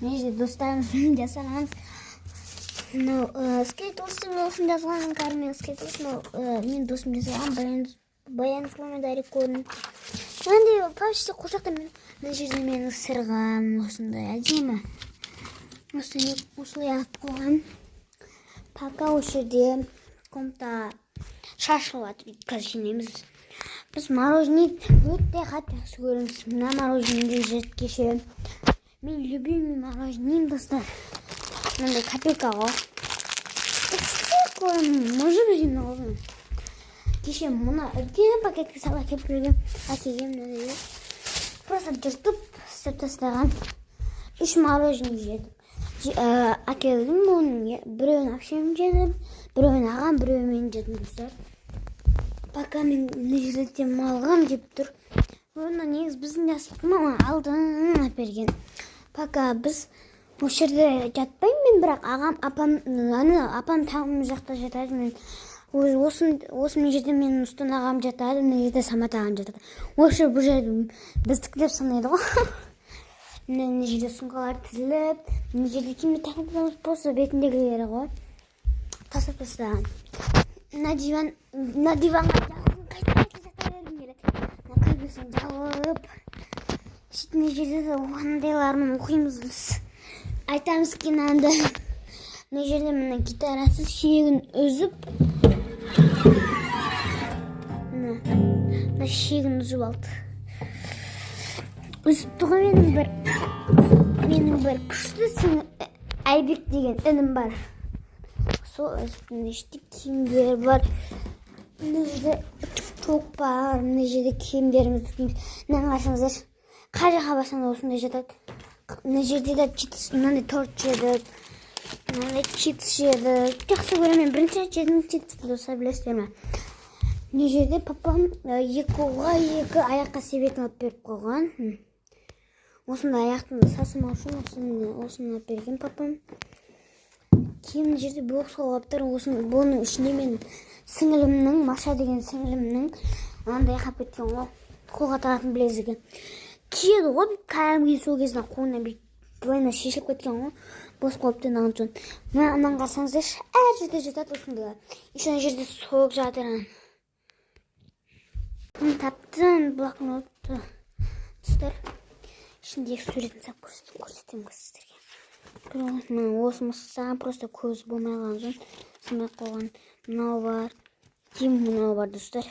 Неше достарым жасаған. Скейтбордтың жазған Кармен скейтборд, мен досым жасаған баян комментарий көрдім. Енді почти құшақта мына жерде менің сырғам осындай әдемі. Осылай ақ қойған. Пока осы жерде комната шашылып жатыр. Қазір жинаймыз. Біз мороженое өте қатты жақсы көреміз. Мына мороженеді жеп кеше. Мен любимый мороженем, достар. Мынандай копейка ғой. Может быть, много. Кеше мұны үлкен пакетке сала кепілген әкелгем. Просто жыртып істеп тастаған. 3 мороженое жедім. Әкелдім оның біреуін әпшем жедім, біреуін ағам, біреуін мен жедім, достар. Пока мен мына жерде демалғам деп тұр. Оны негіз біздің жасылықпен алдын әперген. Пока біз осы жерде жатпаймын, мен бірақ ағам, апам тамым жақта жатады. Мен осы мен жерде менің үстін ағам жатады, мен жерде Самат ағам жатады. Осы бұл жерде біздік деп санайды ғой. Мына жерде сұңғалар тізіліп, мына жерде кімді тақып болса бетіндегілері ғой. Тасып тастаған. Мына диванға жақын қайта бергім келеді. Мына көбесін жауып, сөйтіп мына жерде де оғандайларын оқимыз біз. Айтамыз кинанды. Мына жерде мына гитарасы шегін үзіп, мына шегін үзіп алды. Үзіп тұғы менің бір күшті Айбек деген інім бар. Сол үзіптің іште киімдер бар. Мына жерде тік-ток бар. Мына жерде киімдеріміз киіміз. Мына қарасаңыздар, қай жаққа барсаң осындай жатады. Мына жерде де мынандай торт жедік. Мынандай чипс жедік. Жақсы көремін. Бірінші жедім чипсті доса білесіздер ме? Мына жерде папам екі аяққа себетін алып беріп қойған. Осындай аяқтың сасымау үшін осыны алып берген папам. Кейін жерде бокс қолаптар. Бұның ішіне мен сіңілімнің, Маша деген сіңілімнің андай қап кеткен ғой. Қолға тағатын білезігі. Киеді ғой, кәдімгі сол кезінде қолына былайына шешіліп кеткен ғой. Бос қолапты наған соң. Мынан қарсаңыздар, әр жерде жатады осындай. Еще жерде соғып жатыр. Таптым блокнотты. Тұстар. Ішіндегі суретін сап көрсетемін сіздерге. Осы мысықтан просто көз болмай қалған соң сымай қойған. Мынау бар. Киім мынау бар, достар.